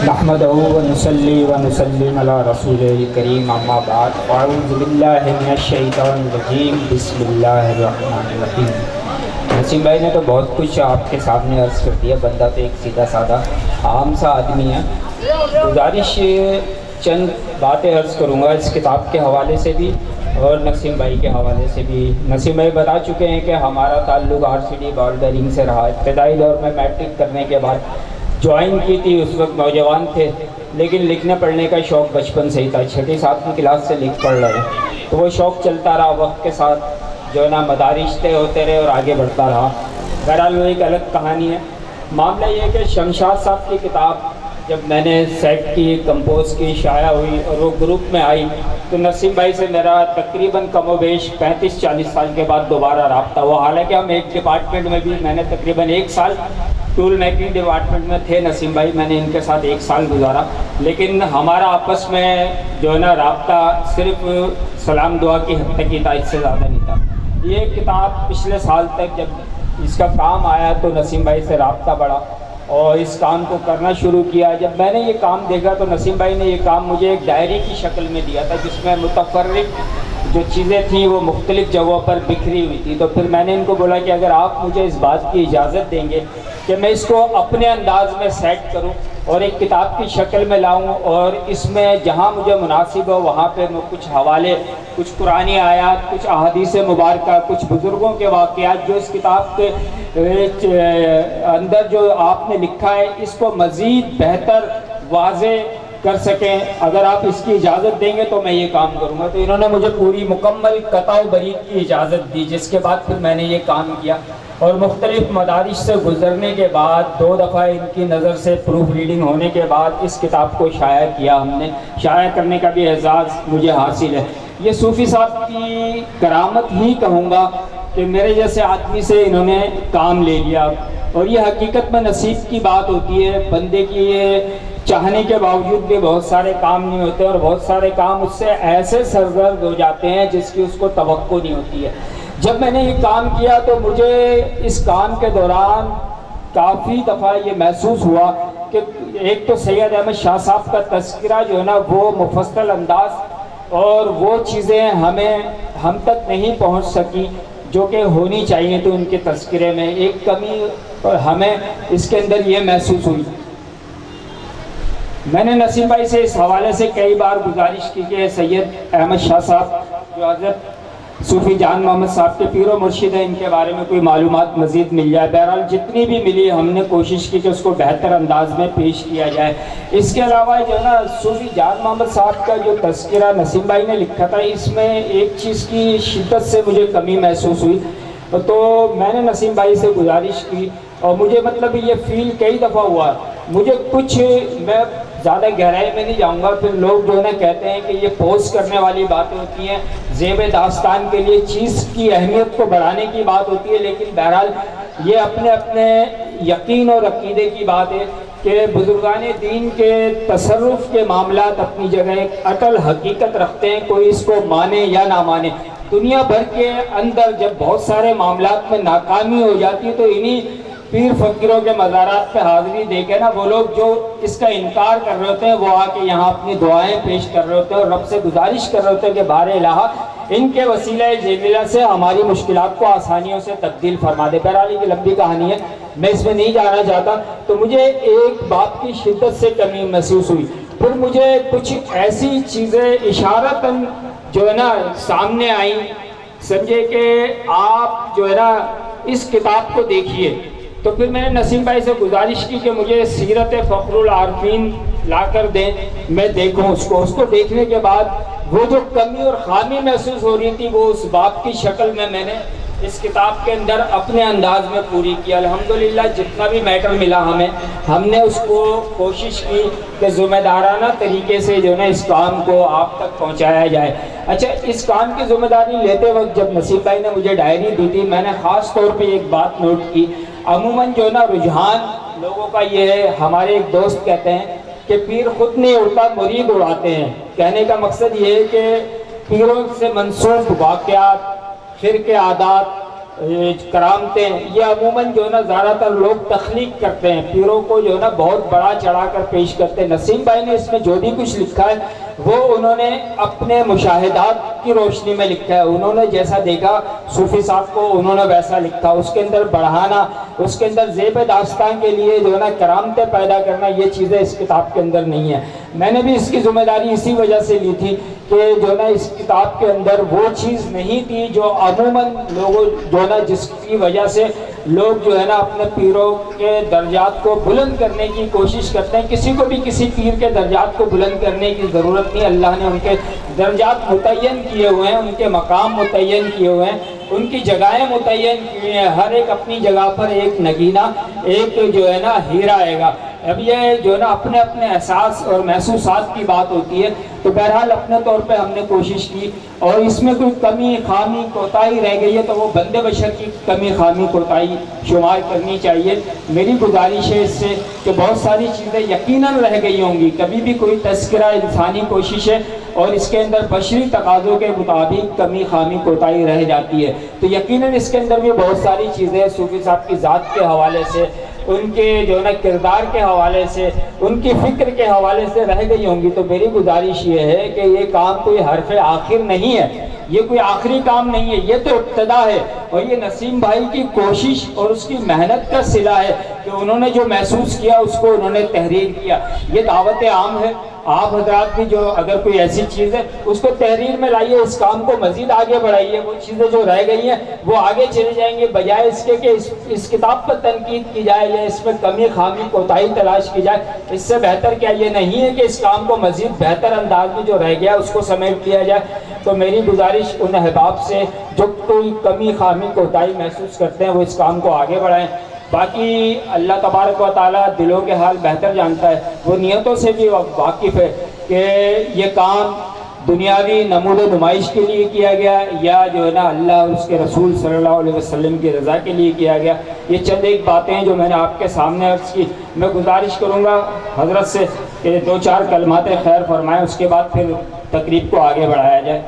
نحمدہ ونصلی ونسلم علی رسول کریم اما بعد اعوذ باللہ من الشیطان الرجیم بسم اللہ الرحمن الرحیم۔ نسیم بھائی نے تو بہت کچھ آپ کے سامنے عرض کر دیا، بندہ تو ایک سیدھا سادہ عام سا آدمی ہے۔ گزارش چند باتیں عرض کروں گا اس کتاب کے حوالے سے بھی اور نسیم بھائی کے حوالے سے بھی۔ نسیم بھائی بتا چکے ہیں کہ ہمارا تعلق RCD بال بیرنگ سے رہا۔ ابتدائی دور میں میٹرک کرنے کے بعد جوائن کی تھی، اس وقت نوجوان تھے، لیکن لکھنے پڑھنے کا شوق بچپن سے ہی تھا۔ 6ٹھی 7ویں کلاس سے لکھ پڑھ رہے تو وہ شوق چلتا رہا، وقت کے ساتھ جو ہے نا مدارج طے ہوتے رہے اور آگے بڑھتا رہا۔ بہرحال وہ ایک الگ کہانی ہے۔ معاملہ یہ ہے کہ شمشاد صاحب کی کتاب جب میں نے سیٹ کی، کمپوز کی، شائع ہوئی اور وہ گروپ میں آئی تو نسیم بھائی سے میرا تقریباً کم و بیش 35-40 سال کے بعد دوبارہ رابطہ ہوا۔ حالانکہ ہم ایک ڈپارٹمنٹ میں بھی، میں نے تقریباً 1 سال ٹول میکنگ ڈپارٹمنٹ میں تھے نسیم بھائی، میں نے ان کے ساتھ 1 سال گزارا، لیکن ہمارا آپس میں جو ہے نا رابطہ صرف سلام دعا کی حد تک ہی تھا، اس سے زیادہ نہیں تھا۔ یہ کتاب پچھلے سال تک جب اس کا کام آیا تو نسیم بھائی سے رابطہ بڑھا اور اس کام کو کرنا شروع کیا۔ جب میں نے یہ کام دیکھا تو نسیم بھائی نے یہ کام مجھے ایک ڈائری کی شکل میں دیا تھا، جس میں متفرق جو چیزیں تھیں وہ مختلف جگہوں پر بکھری ہوئی تھی۔ تو پھر میں نے ان کو بولا کہ اگر آپ مجھے اس بات کی اجازت دیں گے کہ میں اس کو اپنے انداز میں سیٹ کروں اور ایک کتاب کی شکل میں لاؤں اور اس میں جہاں مجھے مناسب ہو وہاں پہ میں کچھ حوالے، کچھ قرآنی آیات، کچھ احادیث مبارکہ، کچھ بزرگوں کے واقعات جو اس کتاب کے اندر جو آپ نے لکھا ہے اس کو مزید بہتر واضح کر سکیں، اگر آپ اس کی اجازت دیں گے تو میں یہ کام کروں گا۔ تو انہوں نے مجھے پوری مکمل قطع و برید کی اجازت دی، جس کے بعد پھر میں نے یہ کام کیا اور مختلف مدارج سے گزرنے کے بعد 2 دفعہ ان کی نظر سے پروف ریڈنگ ہونے کے بعد اس کتاب کو شائع کیا۔ ہم نے شائع کرنے کا بھی اعزاز مجھے حاصل ہے۔ یہ صوفی صاحب کی کرامت ہی کہوں گا کہ میرے جیسے آدمی سے انہوں نے کام لے لیا، اور یہ حقیقت میں نصیب کی بات ہوتی ہے۔ بندے کی یہ چاہنے کے باوجود بھی بہت سارے کام نہیں ہوتے اور بہت سارے کام اس سے ایسے سرزد ہو جاتے ہیں جس کی اس کو توقع نہیں ہوتی ہے۔ جب میں نے یہ کام کیا تو مجھے اس کام کے دوران کافی دفعہ یہ محسوس ہوا کہ ایک تو سید احمد شاہ صاحب کا تذکرہ جو ہے نا وہ مفصل انداز اور وہ چیزیں ہم تک نہیں پہنچ سکی جو کہ ہونی چاہیے، تو ان کے تذکرے میں ایک کمی ہمیں اس کے اندر یہ محسوس ہوئی۔ میں نے نسیم بھائی سے اس حوالے سے کئی بار گزارش کی کہ سید احمد شاہ صاحب جو حضرت صوفی جان محمد صاحب کے پیر و مرشد ہیں، ان کے بارے میں کوئی معلومات مزید مل جائے۔ بہرحال جتنی بھی ملی ہم نے کوشش کی کہ اس کو بہتر انداز میں پیش کیا جائے۔ اس کے علاوہ جو ہے نا صوفی جان محمد صاحب کا جو تذکرہ نسیم بھائی نے لکھا تھا، اس میں ایک چیز کی شدت سے مجھے کمی محسوس ہوئی، تو میں نے نسیم بھائی سے گزارش کی اور مجھے مطلب یہ فیل کئی دفعہ ہوا، مجھے کچھ، میں زیادہ گہرائی میں نہیں جاؤں گا، پھر لوگ جو ہے نا کہتے ہیں کہ یہ پوز کرنے والی باتیں ہوتی ہیں، زیب داستان کے لیے چیز کی اہمیت کو بڑھانے کی بات ہوتی ہے، لیکن بہرحال یہ اپنے اپنے یقین اور عقیدے کی بات ہے کہ بزرگان دین کے تصرف کے معاملات اپنی جگہ ایک اٹل حقیقت رکھتے ہیں، کوئی اس کو مانے یا نہ مانے۔ دنیا بھر کے اندر جب بہت سارے معاملات میں ناکامی ہو جاتی ہے تو انہی پیر فقیروں کے مزارات پہ حاضری دے کے نا وہ لوگ جو اس کا انکار کر رہے ہوتے ہیں وہ آ کے یہاں اپنی دعائیں پیش کر رہے ہوتے ہیں اور رب سے گزارش کر رہے ہوتے ہیں کہ بار الہ ان کے وسیلہ جلیلہ سے ہماری مشکلات کو آسانیوں سے تبدیل فرما دے۔ بہرحال یہ لمبی کہانی ہے، میں اس میں نہیں جانا چاہتا۔ تو مجھے ایک بات کی شدت سے کمی محسوس ہوئی، پھر مجھے کچھ ایسی چیزیں اشارتاً جو ہے نا سامنے آئیں، سمجھے کہ آپ جو ہے نا اس کتاب کو دیکھیے۔ تو پھر میں نے نسیم بھائی سے گزارش کی کہ مجھے سیرت فخر العارفین لا کر دیں، میں دیکھوں اس کو دیکھنے کے بعد وہ جو کمی اور خامی محسوس ہو رہی تھی وہ اس باب کی شکل میں نے اس کتاب کے اندر اپنے انداز میں پوری کیا۔ الحمدللہ جتنا بھی میٹر ملا ہم نے اس کو کوشش کی کہ ذمہ دارانہ طریقے سے جو ہے نا اس کام کو آپ تک پہنچایا جائے۔ اچھا، اس کام کی ذمہ داری لیتے وقت جب نسیم بھائی نے مجھے ڈائری دی تھی، میں نے خاص طور پہ ایک بات نوٹ کی۔ عموماً جو ہے نا رجحان لوگوں کا یہ ہے، ہمارے ایک دوست کہتے ہیں کہ پیر خود نہیں اڑتا، مرید اڑاتے ہیں۔ کہنے کا مقصد یہ ہے کہ پیروں سے منسوب واقعات، شرک عادات کرامتیں یہ عموماً جو ہے نا زیادہ تر لوگ تخلیق کرتے ہیں، پیروں کو جو ہے نا بہت بڑا چڑھا کر پیش کرتے ہیں۔ نسیم بھائی نے اس میں جو بھی کچھ لکھا ہے وہ انہوں نے اپنے مشاہدات کی روشنی میں لکھا ہے، انہوں نے جیسا دیکھا صوفی صاحب کو انہوں نے ویسا لکھا، اس کے اندر بڑھانا، اس کے اندر زیب داستان کے لیے جو ہے نا کرامتیں پیدا کرنا، یہ چیزیں اس کتاب کے اندر نہیں ہیں۔ میں نے بھی اس کی ذمہ داری اسی وجہ سے لی تھی کہ جو ہے نا اس کتاب کے اندر وہ چیز نہیں تھی جو عموماً لوگوں جو ہے نا جس کی وجہ سے لوگ جو ہے نا اپنے پیروں کے درجات کو بلند کرنے کی کوشش کرتے ہیں۔ کسی کو بھی کسی پیر کے درجات کو بلند کرنے کی ضرورت نہیں، اللہ نے ان کے درجات متعین کیے ہوئے ہیں، ان کے مقام متعین کیے ہوئے ہیں، ان کی جگہیں متعین کی ہیں، ہر ایک اپنی جگہ پر ایک نگینہ، ایک جو ہے نا ہیرا آئے گا۔ اب یہ جو ہے نا اپنے اپنے احساس اور محسوسات کی بات ہوتی ہے، تو بہرحال اپنے طور پہ ہم نے کوشش کی، اور اس میں کوئی کمی خامی کوتاہی رہ گئی ہے تو وہ بندے بشر کی کمی خامی کوتاہی شمار کرنی چاہیے۔ میری گزارش ہے اس سے کہ بہت ساری چیزیں یقیناً رہ گئی ہوں گی، کبھی بھی کوئی تذکرہ انسانی کوشش ہے اور اس کے اندر بشری تقاضوں کے مطابق کمی خامی کوتاہی رہ جاتی ہے، تو یقیناً اس کے اندر بھی بہت ساری چیزیں صوفی صاحب کی ذات کے حوالے سے، ان کے جو ہے نا کردار کے حوالے سے، ان کی فکر کے حوالے سے رہ گئی ہوں گی۔ تو میری گزارش یہ ہے کہ یہ کام کوئی حرف آخر نہیں ہے، یہ کوئی آخری کام نہیں ہے، یہ تو ابتدا ہے، اور یہ نسیم بھائی کی کوشش اور اس کی محنت کا صلہ ہے کہ انہوں نے جو محسوس کیا اس کو انہوں نے تحریر کیا۔ یہ دعوت عام ہے، آپ حضرات بھی جو اگر کوئی ایسی چیز ہے اس کو تحریر میں لائیے، اس کام کو مزید آگے بڑھائیے، وہ چیزیں جو رہ گئی ہیں وہ آگے چلے جائیں گے، بجائے اس کے کہ اس کتاب پر تنقید کی جائے یا اس میں کمی خامی کوتاہی تلاش کی جائے۔ اس سے بہتر کیا یہ نہیں ہے کہ اس کام کو مزید بہتر انداز میں جو رہ گیا اس کو سمیٹ لیا جائے۔ تو میری گزارش ان احباب سے جو کوئی کمی خامی کوتاہی محسوس کرتے ہیں وہ اس کام کو آگے بڑھائیں۔ باقی اللہ تبارک و تعالیٰ دلوں کے حال بہتر جانتا ہے، وہ نیتوں سے بھی واقف ہے کہ یہ کام دنیاوی نمود و نمائش کے لیے کیا گیا یا جو ہے نا اللہ اور اس کے رسول صلی اللہ علیہ وسلم کی رضا کے لیے کیا گیا۔ یہ چند ایک باتیں ہیں جو میں نے آپ کے سامنے عرض کی۔ میں گزارش کروں گا حضرت سے کہ 2-4 کلمات خیر فرمائیں، اس کے بعد پھر تقریب کو آگے بڑھایا جائے۔